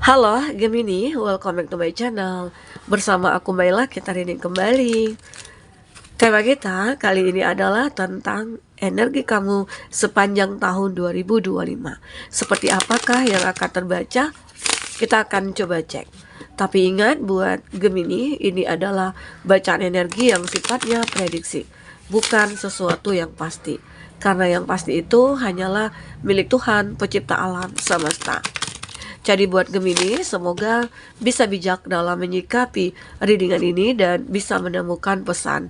Halo Gemini, welcome back to my channel. Bersama aku Maila, kita reading kembali. Tema kita kali ini adalah tentang energi kamu sepanjang tahun 2025. Seperti apakah yang akan terbaca? Kita akan coba cek. Tapi ingat buat Gemini, ini adalah bacaan energi yang sifatnya prediksi, bukan sesuatu yang pasti. Karena yang pasti itu hanyalah milik Tuhan, pencipta alam semesta. Jadi buat Gemini, semoga bisa bijak dalam menyikapi readingan ini dan bisa menemukan pesan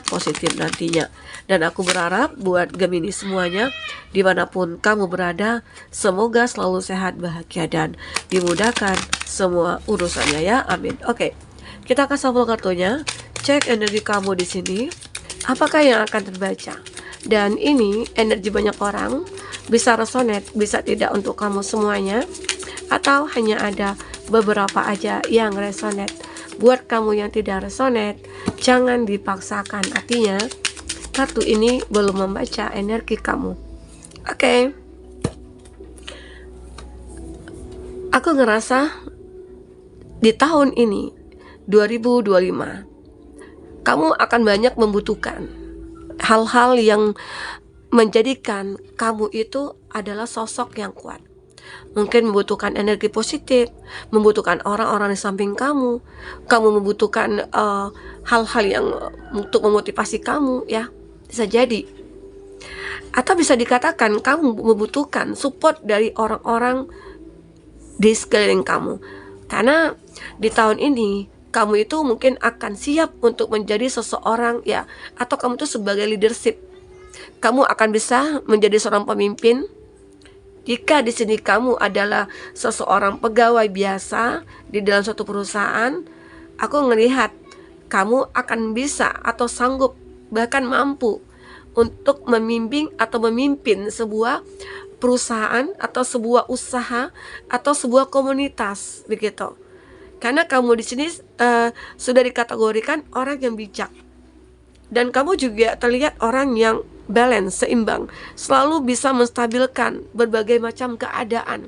positif nantinya. Dan aku berharap buat Gemini semuanya, dimanapun kamu berada, semoga selalu sehat, bahagia, dan dimudahkan semua urusannya ya, amin. Oke, kita akan sampul kartunya, cek energi kamu di sini, apakah yang akan terbaca. Dan ini energi banyak orang, bisa resonate, bisa tidak untuk kamu semuanya, atau hanya ada beberapa aja yang resonate. Buat kamu yang tidak resonate, jangan dipaksakan. Artinya kartu ini belum membaca energi kamu. Oke. Aku ngerasa di tahun ini 2025 kamu akan banyak membutuhkan hal-hal yang menjadikan kamu itu adalah sosok yang kuat. Mungkin membutuhkan energi positif, membutuhkan orang-orang di samping kamu membutuhkan hal-hal yang untuk memotivasi kamu ya, bisa jadi. Atau bisa dikatakan kamu membutuhkan support dari orang-orang di sekeliling kamu. Karena di tahun ini kamu itu mungkin akan siap untuk menjadi seseorang ya, atau kamu itu sebagai leadership. Kamu akan bisa menjadi seorang pemimpin. Jika di sini kamu adalah seseorang pegawai biasa di dalam suatu perusahaan, aku melihat kamu akan bisa atau sanggup bahkan mampu untuk membimbing atau memimpin sebuah perusahaan atau sebuah usaha atau sebuah komunitas begitu. Karena kamu di sini sudah dikategorikan orang yang bijak. Dan kamu juga terlihat orang yang balance, seimbang, selalu bisa menstabilkan berbagai macam keadaan.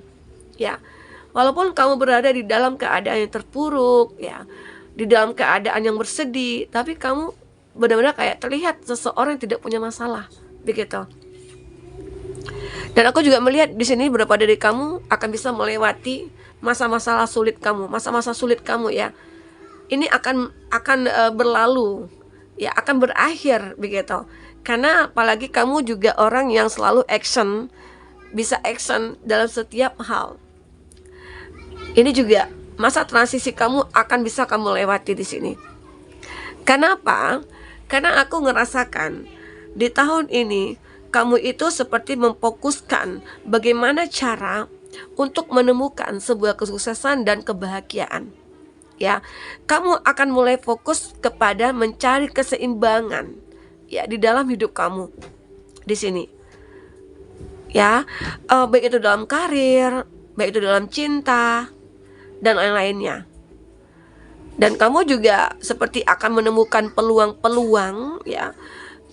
Ya, walaupun kamu berada di dalam keadaan yang terpuruk, ya, di dalam keadaan yang bersedih, tapi kamu benar-benar kayak terlihat seseorang yang tidak punya masalah, begitu. Dan aku juga melihat di sini beberapa dari kamu akan bisa melewati masa-masa sulit kamu, masa-masa sulit kamu ya. Ini akan berlalu. Ya, akan berakhir begitu. Karena apalagi kamu juga orang yang selalu action, bisa action dalam setiap hal. Ini juga masa transisi kamu akan bisa kamu lewati di sini. Kenapa? Karena aku ngerasakan di tahun ini kamu itu seperti memfokuskan bagaimana cara untuk menemukan sebuah kesuksesan dan kebahagiaan. Ya, kamu akan mulai fokus kepada mencari keseimbangan ya di dalam hidup kamu di sini. Ya, baik itu dalam karir, baik itu dalam cinta dan lain-lainnya. Dan kamu juga seperti akan menemukan peluang-peluang ya.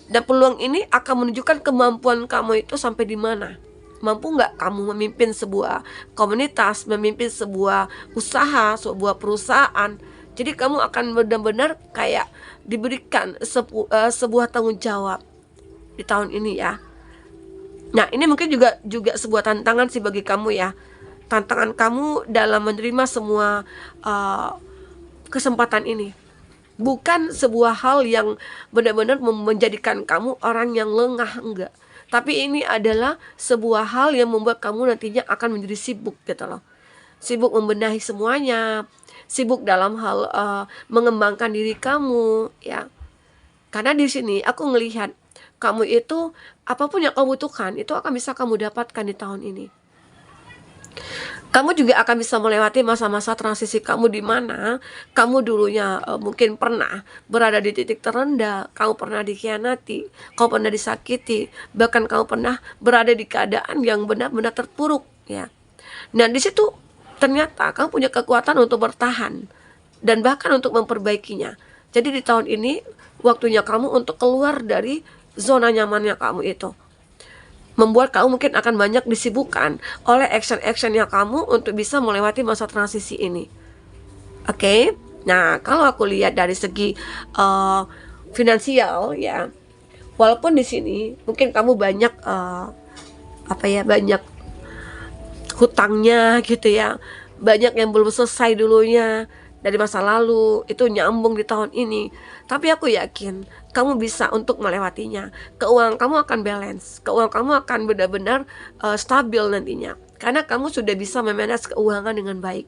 Dan peluang ini akan menunjukkan kemampuan kamu itu sampai di mana. Mampu nggak kamu memimpin sebuah komunitas, memimpin sebuah usaha, sebuah perusahaan. Jadi kamu akan benar-benar kayak diberikan sebuah tanggung jawab di tahun ini ya. Nah, ini mungkin juga sebuah tantangan sih bagi kamu ya. Tantangan kamu dalam menerima semua kesempatan ini. Bukan sebuah hal yang benar-benar menjadikan kamu orang yang lengah, enggak. Tapi ini adalah sebuah hal yang membuat kamu nantinya akan menjadi sibuk gitu loh. Sibuk membenahi semuanya, sibuk dalam hal mengembangkan diri kamu ya. Karena di sini aku melihat kamu itu apapun yang kamu butuhkan itu akan bisa kamu dapatkan di tahun ini. Kamu juga akan bisa melewati masa-masa transisi kamu di mana kamu dulunya mungkin pernah berada di titik terendah, kamu pernah dikhianati, kamu pernah disakiti, bahkan kamu pernah berada di keadaan yang benar-benar terpuruk ya. Nah, di situ ternyata kamu punya kekuatan untuk bertahan dan bahkan untuk memperbaikinya. Jadi di tahun ini waktunya kamu untuk keluar dari zona nyamannya kamu itu. membuat kamu mungkin akan banyak disibukkan oleh action-actionnya kamu untuk bisa melewati masa transisi ini. Oke. Nah, kalau aku lihat dari segi finansial ya, walaupun di sini mungkin kamu banyak banyak hutangnya gitu ya, banyak yang belum selesai dulunya dari masa lalu, itu nyambung di tahun ini. Tapi aku yakin kamu bisa untuk melewatinya. Keuangan kamu akan balance, keuangan kamu akan benar-benar stabil nantinya, karena kamu sudah bisa memanage keuangan dengan baik.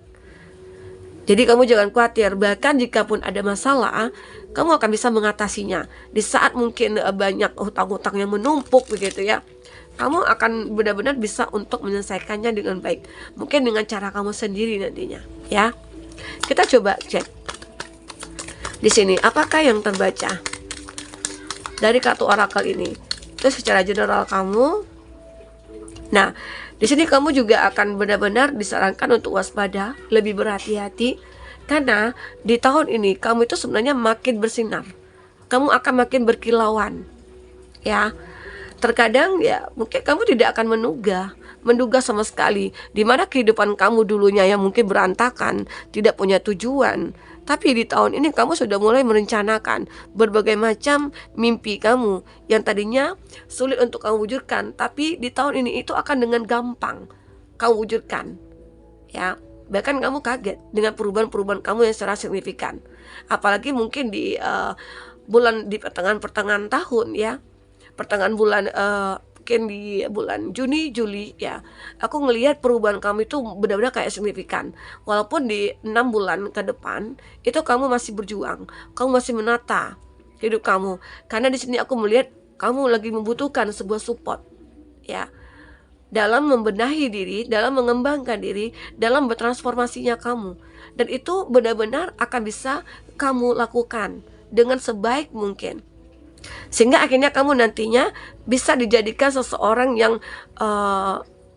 Jadi kamu jangan khawatir, bahkan jika pun ada masalah, kamu akan bisa mengatasinya. Di saat mungkin banyak hutang-hutang yang menumpuk begitu ya, kamu akan benar-benar bisa untuk menyelesaikannya dengan baik. Mungkin dengan cara kamu sendiri nantinya, ya. Kita coba cek di sini apakah yang terbaca dari kartu orakel ini. Itu secara general kamu. Nah, di sini kamu juga akan benar-benar disarankan untuk waspada, lebih berhati-hati, karena di tahun ini kamu itu sebenarnya makin bersinar. Kamu akan makin berkilauan, ya. Terkadang ya mungkin kamu tidak akan menduga sama sekali, di mana kehidupan kamu dulunya yang mungkin berantakan, tidak punya tujuan. Tapi di tahun ini kamu sudah mulai merencanakan berbagai macam mimpi kamu yang tadinya sulit untuk kamu wujudkan, tapi di tahun ini itu akan dengan gampang kamu wujudkan, ya. Bahkan kamu kaget dengan perubahan-perubahan kamu yang secara signifikan. Apalagi mungkin di di pertengahan tahun ya, pertengahan bulan mungkin di bulan Juni, Juli ya, aku ngelihat perubahan kamu itu benar-benar kayak signifikan. Walaupun di 6 bulan ke depan itu kamu masih berjuang, kamu masih menata hidup kamu. Karena di sini aku melihat kamu lagi membutuhkan sebuah support ya, dalam membenahi diri, dalam mengembangkan diri, dalam bertransformasinya kamu. Dan itu benar-benar akan bisa kamu lakukan dengan sebaik mungkin, sehingga akhirnya kamu nantinya bisa dijadikan seseorang yang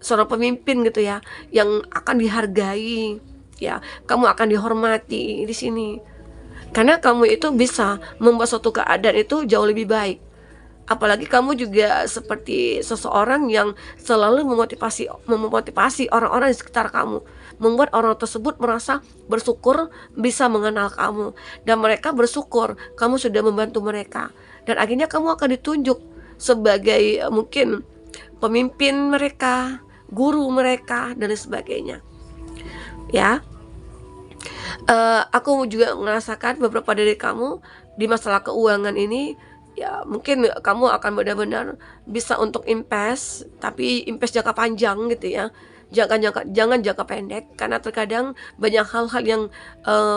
seorang pemimpin gitu ya, yang akan dihargai ya, kamu akan dihormati di sini, karena kamu itu bisa membuat suatu keadaan itu jauh lebih baik. Apalagi kamu juga seperti seseorang yang selalu memotivasi orang-orang di sekitar kamu, membuat orang tersebut merasa bersyukur bisa mengenal kamu, dan mereka bersyukur kamu sudah membantu mereka. Dan akhirnya kamu akan ditunjuk sebagai mungkin pemimpin mereka, guru mereka, dan sebagainya. Ya, aku juga merasakan beberapa dari kamu di masalah keuangan ini. Ya, mungkin kamu akan benar-benar bisa untuk invest, tapi invest jangka panjang gitu ya. Jangan jangka pendek, karena terkadang banyak hal-hal yang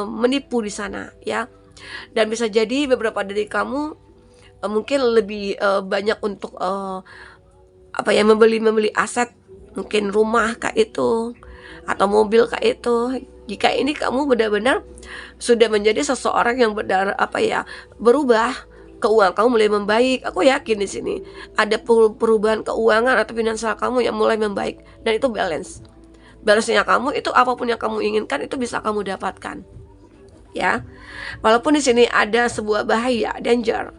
menipu di sana ya. Dan bisa jadi beberapa dari kamu mungkin lebih banyak untuk membeli aset, mungkin rumah kayak itu atau mobil kayak itu. Jika ini kamu benar-benar sudah menjadi seseorang yang berubah, keuangan kamu mulai membaik. Aku yakin di sini ada perubahan keuangan atau finansial kamu yang mulai membaik, dan itu balance-nya kamu itu apapun yang kamu inginkan itu bisa kamu dapatkan. Ya. Walaupun di sini ada sebuah bahaya, danger,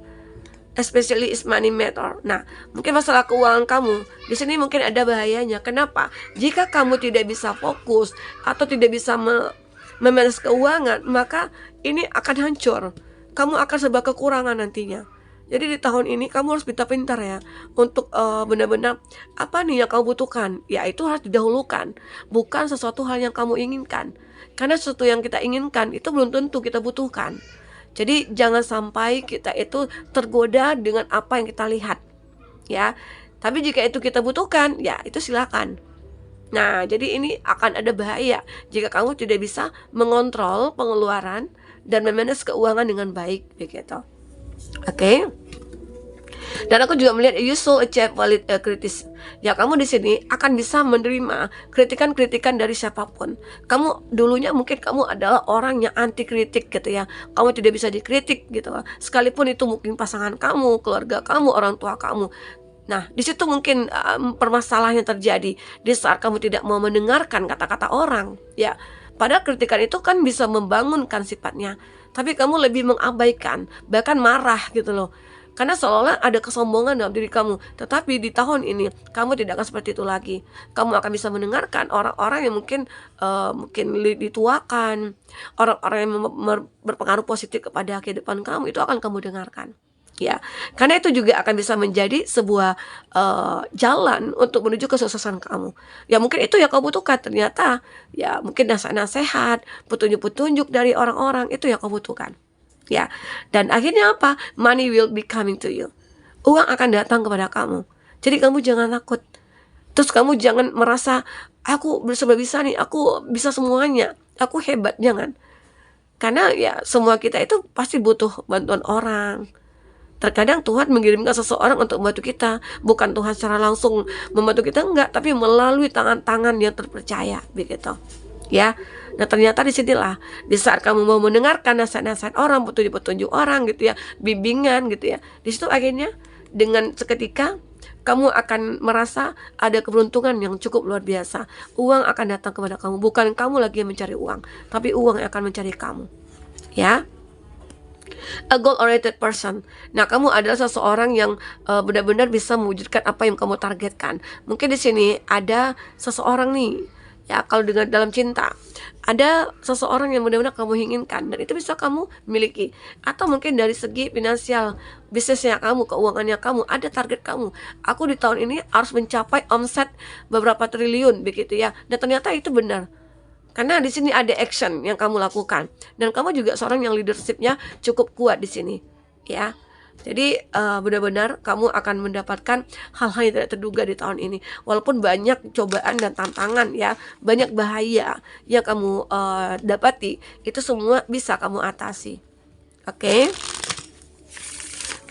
especially is money matter. Nah, mungkin masalah keuangan kamu di sini mungkin ada bahayanya. Kenapa? Jika kamu tidak bisa fokus atau tidak bisa memanage keuangan, maka ini akan hancur. Kamu akan serba kekurangan nantinya. Jadi di tahun ini kamu harus pintar-pintar ya, untuk benar-benar apa nih yang kamu butuhkan, ya itu harus didahulukan, bukan sesuatu hal yang kamu inginkan. Karena sesuatu yang kita inginkan itu belum tentu kita butuhkan. Jadi jangan sampai kita itu tergoda dengan apa yang kita lihat, ya. Tapi jika itu kita butuhkan, ya itu silakan. Nah, jadi ini akan ada bahaya jika kamu tidak bisa mengontrol pengeluaran dan memanage keuangan dengan baik, begitu. Oke. Dan aku juga melihat you should achieve valid critics. Ya, kamu di sini akan bisa menerima kritikan-kritikan dari siapapun. Kamu dulunya mungkin kamu adalah orang yang anti kritik gitu ya. Kamu tidak bisa dikritik gitu. Sekalipun itu mungkin pasangan kamu, keluarga kamu, orang tua kamu. Nah, di situ mungkin permasalahan yang terjadi di saat kamu tidak mau mendengarkan kata-kata orang, ya. Padahal kritikan itu kan bisa membangunkan sifatnya, tapi kamu lebih mengabaikan, bahkan marah gitu loh. Karena seolah ada kesombongan dalam diri kamu. Tetapi di tahun ini kamu tidak akan seperti itu lagi. Kamu akan bisa mendengarkan orang-orang yang mungkin dituakan, orang-orang yang berpengaruh positif kepada kehidupan kamu, itu akan kamu dengarkan. Ya, karena itu juga akan bisa menjadi sebuah jalan untuk menuju kesuksesan kamu. Ya mungkin itu yang kamu butuhkan. Ternyata ya mungkin nasihat-nasihat, petunjuk-petunjuk dari orang-orang itu yang kamu butuhkan. Ya, dan akhirnya apa? Money will be coming to you. Uang akan datang kepada kamu. Jadi kamu jangan takut. Terus kamu jangan merasa aku serba bisa nih, aku bisa semuanya, aku hebat. Jangan. Karena ya semua kita itu pasti butuh bantuan orang. Terkadang Tuhan mengirimkan seseorang untuk membantu kita. Bukan Tuhan secara langsung membantu kita, enggak, tapi melalui tangan-tangan yang terpercaya, begitu. Ya, nah ternyata disinilah di saat kamu mau mendengarkan nasihat-nasihat orang, petunjuk-petunjuk orang gitu ya, bimbingan gitu ya, di situ akhirnya dengan seketika kamu akan merasa ada keberuntungan yang cukup luar biasa. Uang akan datang kepada kamu, bukan kamu lagi yang mencari uang, tapi uang yang akan mencari kamu. Ya, a goal-oriented person. Nah, kamu adalah seseorang yang benar-benar bisa mewujudkan apa yang kamu targetkan. Mungkin di sini ada seseorang nih, ya kalau dengan dalam cinta, ada seseorang yang benar-benar kamu inginkan dan itu bisa kamu miliki. Atau mungkin dari segi finansial, bisnisnya kamu, keuangannya kamu, ada target kamu. Aku di tahun ini harus mencapai omset beberapa triliun, begitu ya. Dan ternyata itu benar. Karena di sini ada action yang kamu lakukan dan kamu juga seorang yang leadershipnya cukup kuat di sini, ya. Jadi benar-benar kamu akan mendapatkan hal-hal yang tidak terduga di tahun ini. Walaupun banyak cobaan dan tantangan ya, banyak bahaya yang kamu dapati, itu semua bisa kamu atasi. Oke.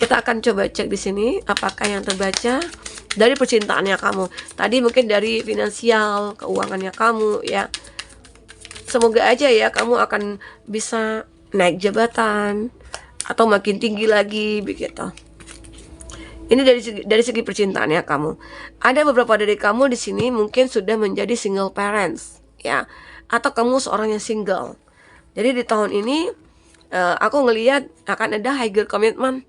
Kita akan coba cek di sini apakah yang terbaca dari percintaannya kamu. Tadi mungkin dari finansial, keuangannya kamu ya. Semoga aja ya kamu akan bisa naik jabatan atau makin tinggi lagi begitu. Ini dari segi percintaannya kamu. Ada beberapa dari kamu di sini mungkin sudah menjadi single parents ya, atau kamu seorang yang single. Jadi di tahun ini aku ngelihat akan ada higher commitment.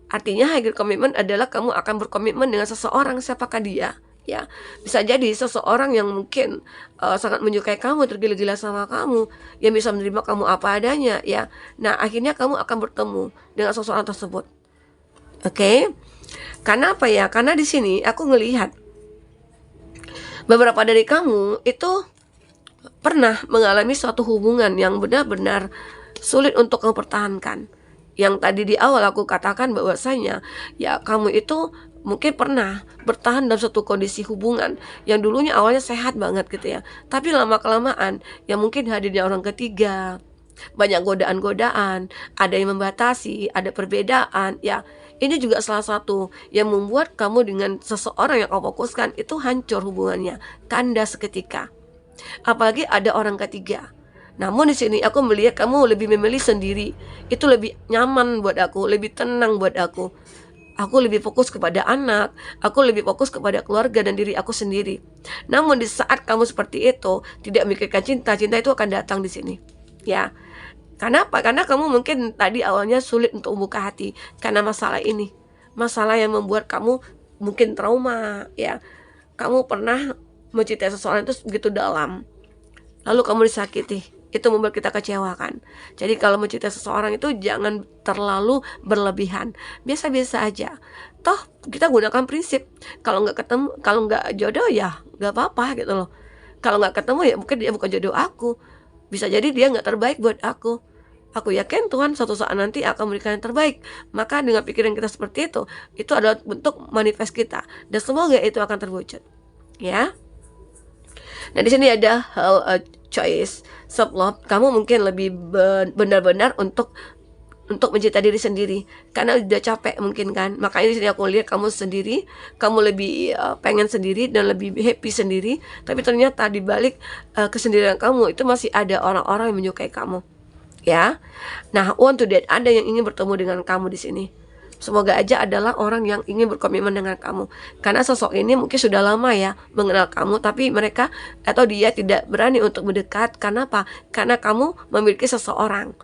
Artinya higher commitment adalah kamu akan berkomitmen dengan seseorang, siapakah dia. Ya, bisa jadi seseorang yang mungkin sangat menyukai kamu, tergila-gila sama kamu, yang bisa menerima kamu apa adanya, ya. Nah, akhirnya kamu akan bertemu dengan seseorang tersebut. Oke? Karena apa ya? Karena di sini aku ngelihat beberapa dari kamu itu pernah mengalami suatu hubungan yang benar-benar sulit untuk kamu pertahankan. Yang tadi di awal aku katakan bahwasanya ya kamu itu mungkin pernah bertahan dalam suatu kondisi hubungan yang dulunya awalnya sehat banget gitu ya, tapi lama-kelamaan ya mungkin hadirnya orang ketiga, banyak godaan-godaan, ada yang membatasi, ada perbedaan ya. Ini juga salah satu yang membuat kamu dengan seseorang yang kamu fokuskan itu hancur hubungannya, kandas seketika. Apalagi ada orang ketiga. Namun di sini aku melihat kamu lebih memilih sendiri. Itu lebih nyaman buat aku, lebih tenang buat aku. Aku lebih fokus kepada anak, aku lebih fokus kepada keluarga dan diri aku sendiri. Namun di saat kamu seperti itu, tidak memikirkan cinta, cinta itu akan datang di sini. Ya. Karena apa? Karena kamu mungkin tadi awalnya sulit untuk membuka hati karena masalah ini. Masalah yang membuat kamu mungkin trauma, ya. Kamu pernah mencintai seseorang itu begitu dalam. Lalu kamu disakiti. Itu membuat kita kecewakan. Jadi kalau mencintai seseorang itu jangan terlalu berlebihan, biasa-biasa aja. Toh kita gunakan prinsip, kalau nggak ketemu, kalau nggak jodoh ya nggak apa-apa gitu loh. Kalau nggak ketemu ya mungkin dia bukan jodoh aku, bisa jadi dia nggak terbaik buat aku. Aku yakin Tuhan suatu saat nanti akan memberikan yang terbaik. Maka dengan pikiran kita seperti itu adalah bentuk manifest kita, dan semoga itu akan terwujud. Ya. Nah di sini ada choice, self love. Kamu mungkin lebih benar-benar untuk mencintai diri sendiri karena udah capek mungkin kan. Makanya di sini aku lihat kamu sendiri, kamu lebih pengen sendiri dan lebih happy sendiri. Tapi ternyata di balik kesendirian kamu itu masih ada orang-orang yang menyukai kamu. Ya. Nah, want to date, ada yang ingin bertemu dengan kamu di sini. Semoga aja adalah orang yang ingin berkomitmen dengan kamu. Karena sosok ini mungkin sudah lama ya mengenal kamu, tapi mereka atau dia tidak berani untuk mendekat. Karena apa? Karena kamu memiliki seseorang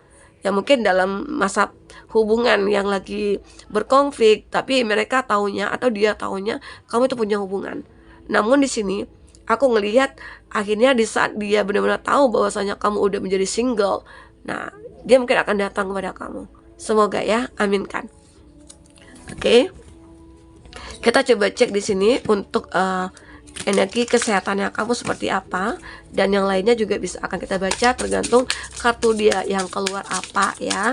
Ya mungkin dalam masa hubungan yang lagi berkonflik, tapi mereka taunya atau dia taunya kamu itu punya hubungan. Namun di sini aku ngelihat akhirnya di saat dia benar-benar tahu bahwasanya kamu udah menjadi single, nah dia mungkin akan datang kepada kamu. Semoga ya, aminkan. Oke. Kita coba cek di sini untuk energi kesehatannya kamu seperti apa, dan yang lainnya juga bisa akan kita baca tergantung kartu dia yang keluar apa ya.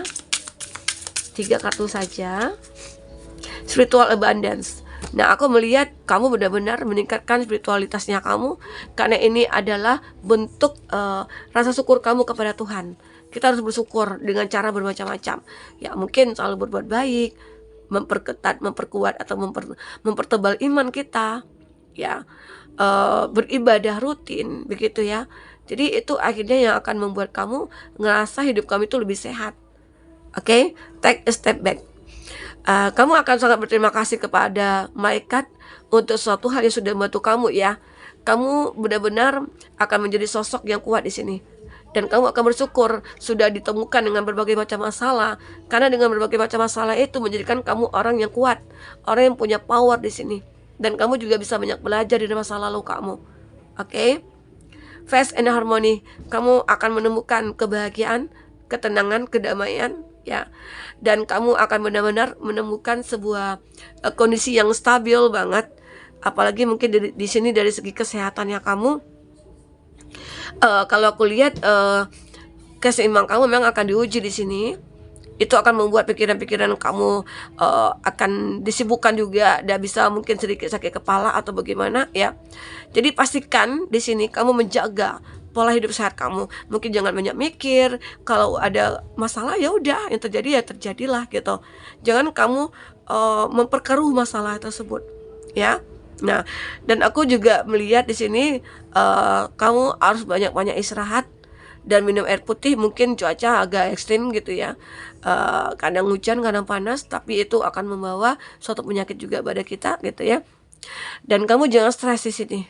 3 kartu saja. Spiritual abundance. Nah, aku melihat kamu benar-benar meningkatkan spiritualitasnya kamu, karena ini adalah bentuk rasa syukur kamu kepada Tuhan. Kita harus bersyukur dengan cara bermacam-macam. Ya, mungkin selalu berbuat baik, memperketat, memperkuat atau mempertebal iman kita. Ya, beribadah rutin begitu ya. Jadi itu akhirnya yang akan membuat kamu ngerasa hidup kamu itu lebih sehat. Oke, take a step back. Kamu akan sangat berterima kasih kepada malaikat untuk suatu hal yang sudah membantu kamu ya. Kamu benar-benar akan menjadi sosok yang kuat di sini. Dan kamu akan bersyukur sudah ditemukan dengan berbagai macam masalah. Karena dengan berbagai macam masalah itu menjadikan kamu orang yang kuat, orang yang punya power di sini. Dan kamu juga bisa banyak belajar dari masa lalu kamu. Oke? Peace and harmony. Kamu akan menemukan kebahagiaan, ketenangan, kedamaian ya. Dan kamu akan benar-benar menemukan sebuah kondisi yang stabil banget. Apalagi mungkin di sini dari segi kesehatannya kamu. Kalau aku lihat keseimbangan kamu memang akan diuji di sini. Itu akan membuat pikiran-pikiran kamu akan disibukkan juga, dan bisa mungkin sedikit sakit kepala atau bagaimana ya. Jadi pastikan di sini kamu menjaga pola hidup sehat kamu. Mungkin jangan banyak mikir. Kalau ada masalah ya udah, yang terjadi ya terjadilah gitu. Jangan kamu memperkeruh masalah tersebut ya. Nah, dan aku juga melihat di sini kamu harus banyak-banyak istirahat dan minum air putih. Mungkin cuaca agak ekstrim gitu ya, kadang hujan, kadang panas, tapi itu akan membawa suatu penyakit juga pada kita gitu ya. Dan kamu jangan stres di sini.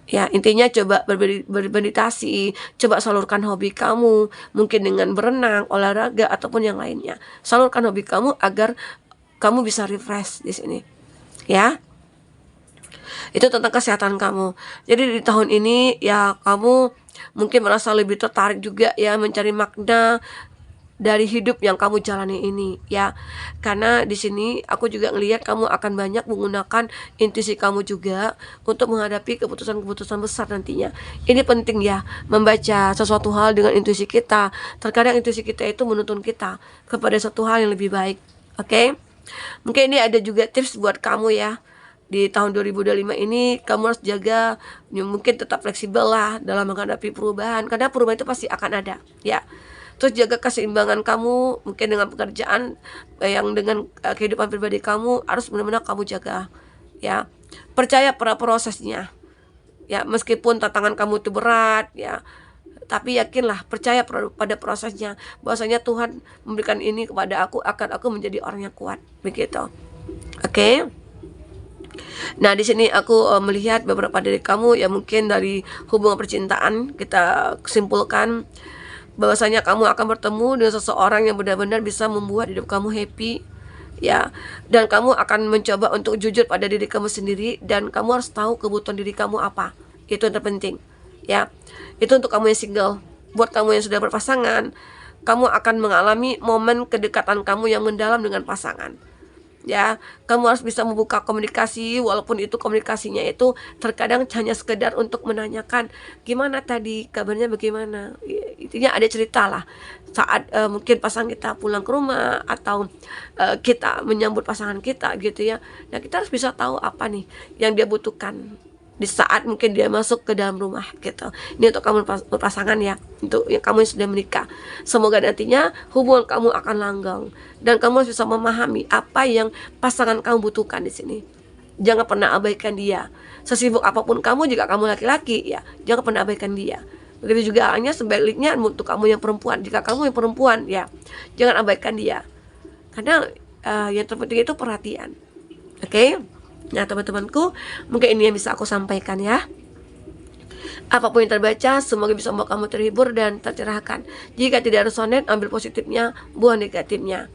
Ya, intinya coba bermeditasi, coba salurkan hobi kamu, mungkin dengan berenang, olahraga ataupun yang lainnya. Salurkan hobi kamu agar kamu bisa refresh di sini. Ya. Itu tentang kesehatan kamu. Jadi di tahun ini ya kamu mungkin merasa lebih tertarik juga ya mencari makna dari hidup yang kamu jalani ini ya. Karena di sini aku juga ngelihat kamu akan banyak menggunakan intuisi kamu juga untuk menghadapi keputusan-keputusan besar nantinya. Ini penting ya, membaca sesuatu hal dengan intuisi kita. Terkadang intuisi kita itu menuntun kita kepada satu hal yang lebih baik. Oke? Mungkin ini ada juga tips buat kamu ya. Di tahun 2025 ini kamu harus jaga, ya mungkin tetap fleksibel lah dalam menghadapi perubahan, karena perubahan itu pasti akan ada ya. Terus jaga keseimbangan kamu, mungkin dengan pekerjaan yang dengan kehidupan pribadi kamu harus benar-benar kamu jaga ya. Percaya pada prosesnya ya, meskipun tantangan kamu itu berat ya, tapi yakinlah, percaya pada prosesnya, bahwasanya Tuhan memberikan ini kepada aku akan aku menjadi orang yang kuat begitu. Oke? Nah, di sini aku melihat beberapa dari kamu ya, mungkin dari hubungan percintaan kita simpulkan bahwasanya kamu akan bertemu dengan seseorang yang benar-benar bisa membuat hidup kamu happy ya, dan kamu akan mencoba untuk jujur pada diri kamu sendiri, dan kamu harus tahu kebutuhan diri kamu apa. Itu yang terpenting ya. Itu untuk kamu yang single. Buat kamu yang sudah berpasangan, kamu akan mengalami momen kedekatan kamu yang mendalam dengan pasangan ya. Kamu harus bisa membuka komunikasi, walaupun itu komunikasinya itu terkadang hanya sekedar untuk menanyakan gimana tadi, kabarnya bagaimana, intinya ada cerita lah saat mungkin pasangan kita pulang ke rumah, atau kita menyambut pasangan kita gitu ya. Nah, kita harus bisa tahu apa nih yang dia butuhkan di saat mungkin dia masuk ke dalam rumah gitu. Ini untuk kamu berpasangan ya, untuk yang kamu yang sudah menikah. Semoga nantinya hubungan kamu akan langgeng, dan kamu harus bisa memahami apa yang pasangan kamu butuhkan di sini. Jangan pernah abaikan dia. Sesibuk apapun kamu, jika kamu laki-laki ya, jangan pernah abaikan dia. Begitu juga hanya sebaliknya untuk kamu yang perempuan. Jika kamu yang perempuan ya, jangan abaikan dia. Karena yang terpenting itu perhatian. Oke? Nah, teman-temanku, mungkin ini yang bisa aku sampaikan ya. Apapun yang terbaca, semoga bisa membuat kamu terhibur dan tercerahkan. Jika tidak resonate, ambil positifnya, buang negatifnya.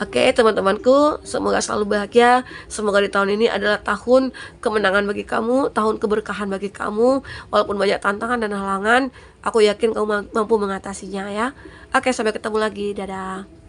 Oke, teman-temanku, semoga selalu bahagia. Semoga di tahun ini adalah tahun kemenangan bagi kamu, tahun keberkahan bagi kamu. Walaupun banyak tantangan dan halangan, aku yakin kamu mampu mengatasinya ya. Oke, sampai ketemu lagi. Dadah.